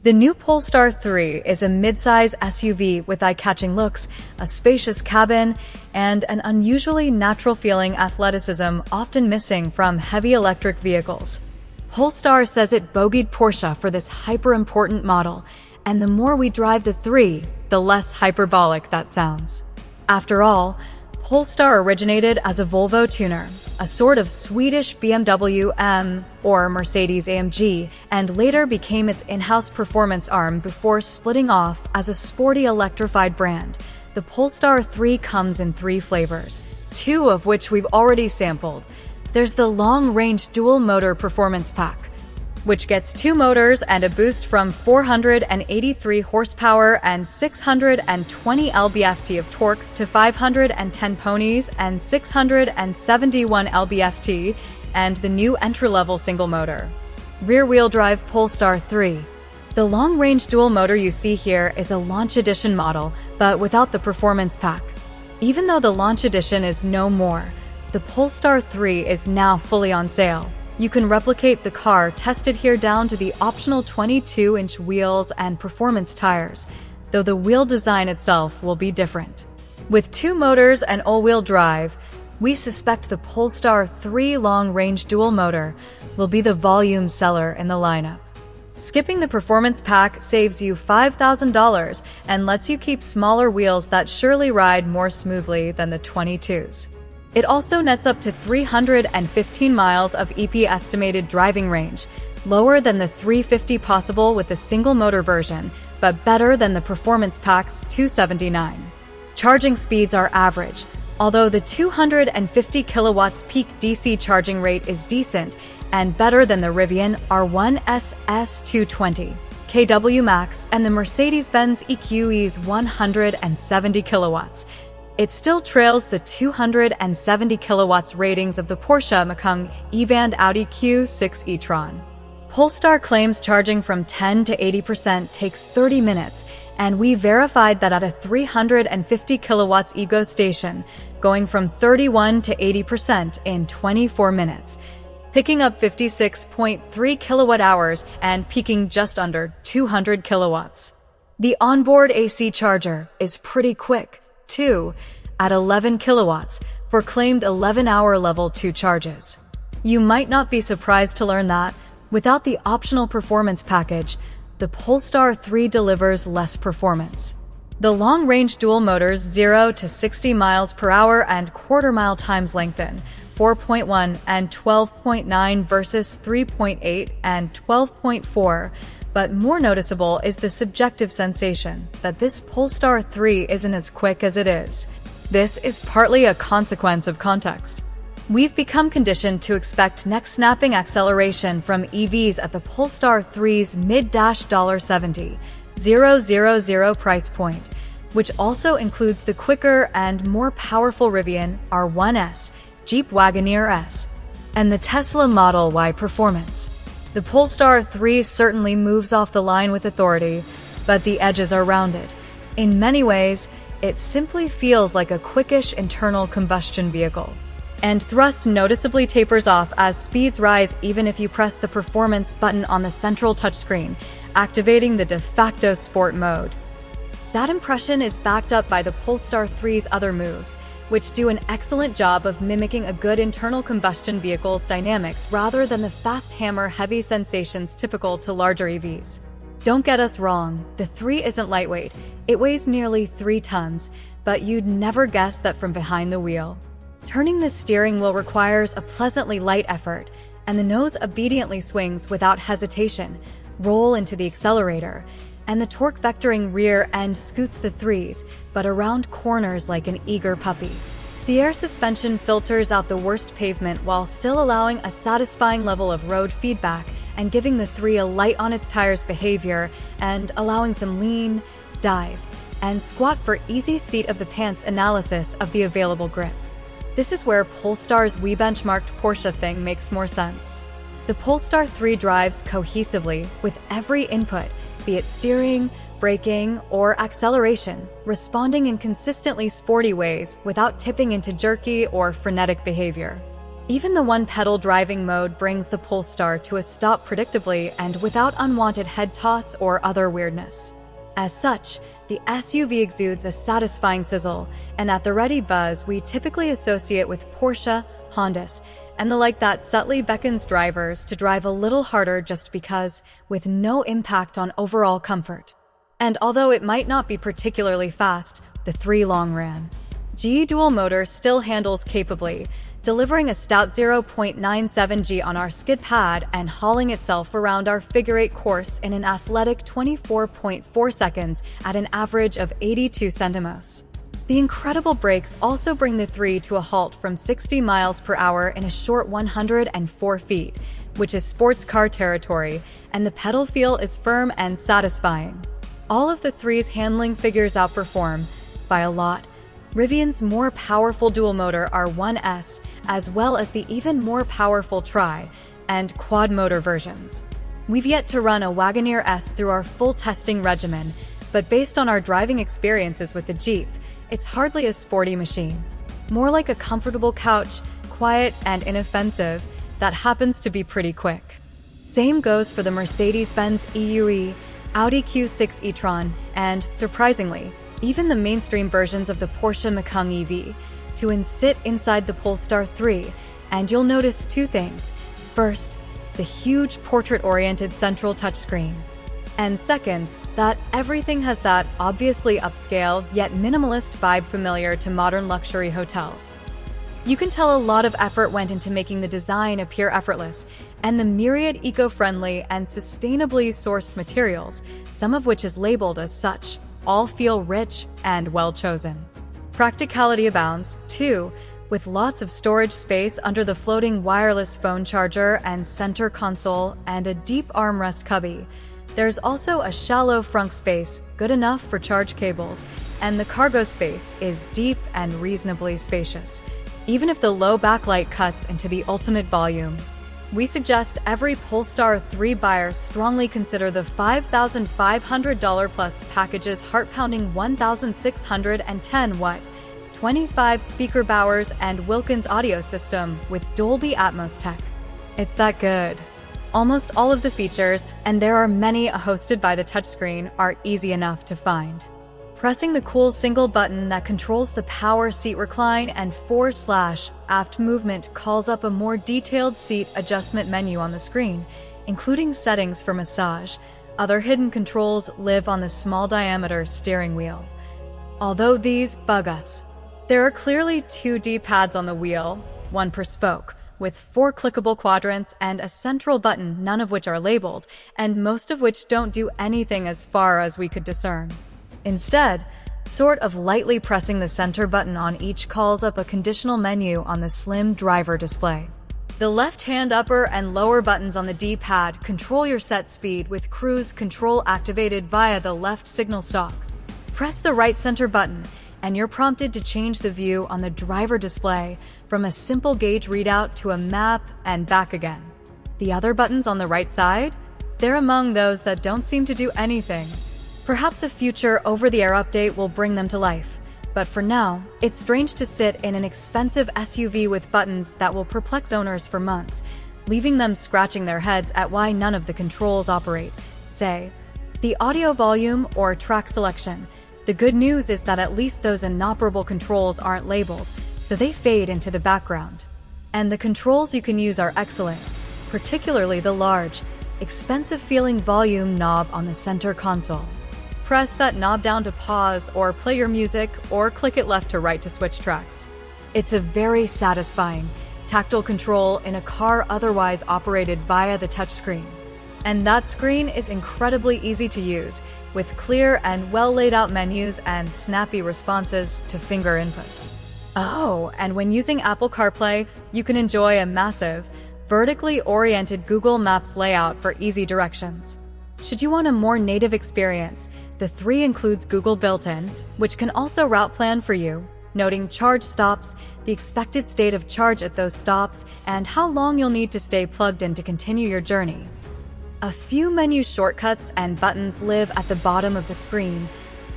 The new Polestar 3 is a midsize SUV with eye-catching looks, a spacious cabin, and an unusually natural-feeling athleticism often missing from heavy electric vehicles. Polestar says it bogeyed Porsche for this hyper-important model, and the more we drive the 3, the less hyperbolic that sounds. After all, Polestar originated as a Volvo tuner, a sort of Swedish BMW M or Mercedes AMG, and later became its in-house performance arm before splitting off as a sporty electrified brand. The Polestar 3 comes in 3 flavors, 2 of which we've already sampled. There's the long-range dual-motor performance pack, which gets 2 motors and a boost from 483 horsepower and 620 lb-ft of torque to 510 ponies and 671 lb-ft, and the new entry-level single-motor rear-wheel drive Polestar 3. The long-range dual motor you see here is a Launch Edition model, but without the performance pack. Even though the Launch Edition is no more, the Polestar 3 is now fully on sale. You can replicate the car tested here down to the optional 22-inch wheels and performance tires, though the wheel design itself will be different. With 2 motors and all-wheel drive, we suspect the Polestar 3 long-range dual motor will be the volume seller in the lineup. Skipping the performance pack saves you $5,000 and lets you keep smaller wheels that surely ride more smoothly than the 22s. It also nets up to 315 miles of EP estimated driving range, lower than the 350 possible with the single-motor version, but better than the Performance Pack's 279. Charging speeds are average, although the 250 kilowatts peak DC charging rate is decent and better than the Rivian R1S S220 kW max and the Mercedes-Benz EQE's 170 kilowatts. It still trails the 270 kilowatts ratings of the Porsche Macan EV and Audi Q6 E-Tron. Polestar claims charging from 10 to 80% takes 30 minutes, and we verified that at a 350 kilowatts Ego station, going from 31 to 80% in 24 minutes, picking up 56.3 kilowatt hours and peaking just under 200 kilowatts. The onboard AC charger is pretty quick, too, at 11 kilowatts for claimed 11-hour level 2 charges. You might not be surprised to learn that, without the optional performance package, the Polestar 3 delivers less performance. The long-range dual motors 0 to 60 miles per hour and quarter-mile times lengthen, 4.1 and 12.9 versus 3.8 and 12.4, but more noticeable is the subjective sensation that this Polestar 3 isn't as quick as it is. This is partly a consequence of context. We've become conditioned to expect neck-snapping acceleration from EVs at the Polestar 3's mid-$70,000 price point, which also includes the quicker and more powerful Rivian R1S, Jeep Wagoneer S, and the Tesla Model Y Performance. The Polestar 3 certainly moves off the line with authority, but the edges are rounded. In many ways, it simply feels like a quickish internal combustion vehicle. And thrust noticeably tapers off as speeds rise even if you press the performance button on the central touchscreen, activating the de facto sport mode. That impression is backed up by the Polestar 3's other moves, which do an excellent job of mimicking a good internal combustion vehicle's dynamics rather than the fast hammer heavy sensations typical to larger EVs. Don't get us wrong, the 3 isn't lightweight. It weighs nearly 3 tons, but you'd never guess that from behind the wheel. Turning the steering wheel requires a pleasantly light effort, and the nose obediently swings without hesitation, roll into the accelerator, and the torque vectoring rear end scoots the 3s, but around corners like an eager puppy. The air suspension filters out the worst pavement while still allowing a satisfying level of road feedback and giving the 3 a light on its tires behavior and allowing some lean, dive, and squat for easy seat of the pants analysis of the available grip. This is where Polestar's We Benchmarked Porsche thing makes more sense. The Polestar 3 drives cohesively with every input, be it steering, braking, or acceleration, responding in consistently sporty ways without tipping into jerky or frenetic behavior. Even the one-pedal driving mode brings the Polestar to a stop predictably and without unwanted head toss or other weirdness. As such, the SUV exudes a satisfying sizzle, and at the ready buzz we typically associate with Porsche, Hondas, and the like that subtly beckons drivers to drive a little harder just because, with no impact on overall comfort. And although it might not be particularly fast, the 3 long ran G dual motor still handles capably, delivering a stout 0.97 G on our skid pad and hauling itself around our figure-8 course in an athletic 24.4 seconds at an average of 82 centimos. The incredible brakes also bring the 3 to a halt from 60 miles per hour in a short 104 feet, which is sports car territory, and the pedal feel is firm and satisfying. All of the 3's handling figures outperform, by a lot, Rivian's more powerful dual-motor R1S, as well as the even more powerful tri- and quad-motor versions. We've yet to run a Wagoneer S through our full testing regimen, but based on our driving experiences with the Jeep, it's hardly a sporty machine. More like a comfortable couch, quiet and inoffensive, that happens to be pretty quick. Same goes for the Mercedes-Benz EUE, Audi Q6 E-Tron, and, surprisingly, even the mainstream versions of the Porsche Macan EV, to sit inside the Polestar 3, and you'll notice 2 things. First, the huge portrait-oriented central touchscreen. And second, that everything has that obviously upscale yet minimalist vibe familiar to modern luxury hotels. You can tell a lot of effort went into making the design appear effortless, and the myriad eco-friendly and sustainably sourced materials, some of which is labeled as such, all feel rich and well-chosen. Practicality abounds, too, with lots of storage space under the floating wireless phone charger and center console and a deep armrest cubby. There's also a shallow frunk space, good enough for charge cables, and the cargo space is deep and reasonably spacious, even if the low backlight cuts into the ultimate volume. We suggest every Polestar 3 buyer strongly consider the $5,500 plus package's heart-pounding 1,610-watt, 25-speaker Bowers and Wilkins audio system with Dolby Atmos tech. It's that good. Almost all of the features, and there are many hosted by the touchscreen, are easy enough to find. Pressing the cool single button that controls the power seat recline and forward/aft movement calls up a more detailed seat adjustment menu on the screen, including settings for massage. Other hidden controls live on the small diameter steering wheel. Although these bug us, there are clearly 2 D-pads on the wheel, 1 per spoke, with 4 clickable quadrants and a central button, none of which are labeled, and most of which don't do anything as far as we could discern. Instead, sort of lightly pressing the center button on each calls up a conditional menu on the slim driver display. The left-hand upper and lower buttons on the D-pad control your set speed with cruise control activated via the left signal stalk. Press the right center button, and you're prompted to change the view on the driver display from a simple gauge readout to a map and back again. The other buttons on the right side? They're among those that don't seem to do anything. Perhaps a future over-the-air update will bring them to life, but for now, it's strange to sit in an expensive SUV with buttons that will perplex owners for months, leaving them scratching their heads at why none of the controls operate. Say, the audio volume or track selection. The good news is that at least those inoperable controls aren't labeled, so they fade into the background. And the controls you can use are excellent, particularly the large, expensive-feeling volume knob on the center console. Press that knob down to pause or play your music, or click it left to right to switch tracks. It's a very satisfying, tactile control in a car otherwise operated via the touchscreen. And that screen is incredibly easy to use, with clear and well-laid-out menus and snappy responses to finger inputs. Oh, and when using Apple CarPlay, you can enjoy a massive, vertically oriented Google Maps layout for easy directions. Should you want a more native experience, the 3 includes Google Built-In, which can also route plan for you, noting charge stops, the expected state of charge at those stops, and how long you'll need to stay plugged in to continue your journey. A few menu shortcuts and buttons live at the bottom of the screen,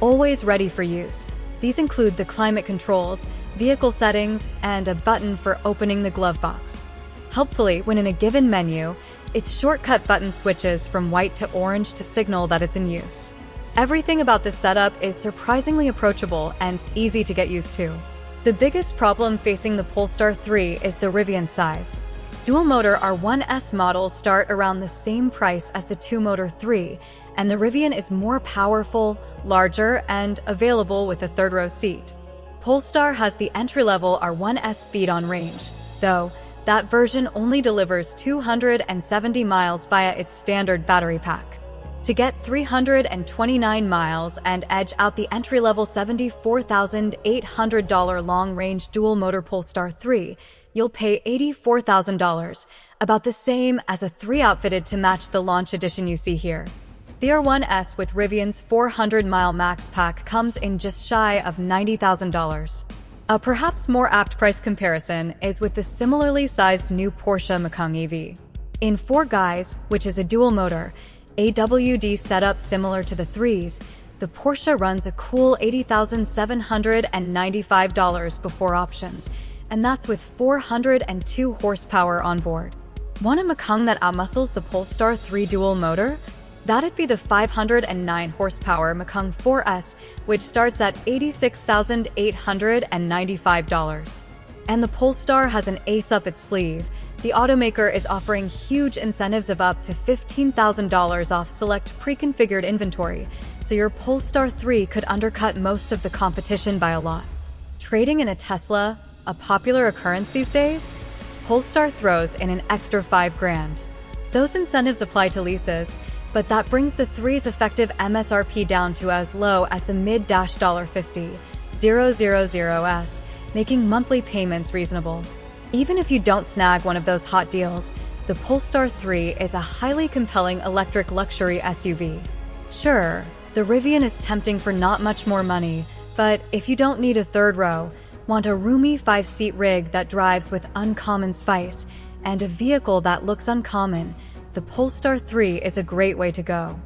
always ready for use. These include the climate controls, vehicle settings, and a button for opening the glove box. Helpfully, when in a given menu, its shortcut button switches from white to orange to signal that it's in use. Everything about this setup is surprisingly approachable and easy to get used to. The biggest problem facing the Polestar 3 is the Rivian size. Dual-motor R1S models start around the same price as the two-motor 3, and the Rivian is more powerful, larger, and available with a third-row seat. Polestar has the entry-level R1S speed-on range, though that version only delivers 270 miles via its standard battery pack. To get 329 miles and edge out the entry-level $74,800 long-range dual-motor Polestar 3, you'll pay $84,000, about the same as a 3 outfitted to match the launch edition you see here. The R1S with Rivian's 400-mile max pack comes in just shy of $90,000. A perhaps more apt price comparison is with the similarly sized new Porsche Macan EV. In 4Guys, which is a dual-motor, AWD setup similar to the 3's, the Porsche runs a cool $80,795 before options, and that's with 402 horsepower on board. Want a Macan that outmuscles the Polestar 3 dual motor? That'd be the 509 horsepower Macan 4S, which starts at $86,895. And the Polestar has an ace up its sleeve. The automaker is offering huge incentives of up to $15,000 off select pre-configured inventory, so your Polestar 3 could undercut most of the competition by a lot. Trading in a Tesla, a popular occurrence these days? Polestar throws in an extra $5,000. Those incentives apply to leases, but that brings the 3's effective MSRP down to as low as the mid-$50,000s, making monthly payments reasonable. Even if you don't snag one of those hot deals, the Polestar 3 is a highly compelling electric luxury SUV. Sure, the Rivian is tempting for not much more money, but if you don't need a third row, want a roomy 5-seat rig that drives with uncommon spice, and a vehicle that looks uncommon, the Polestar 3 is a great way to go.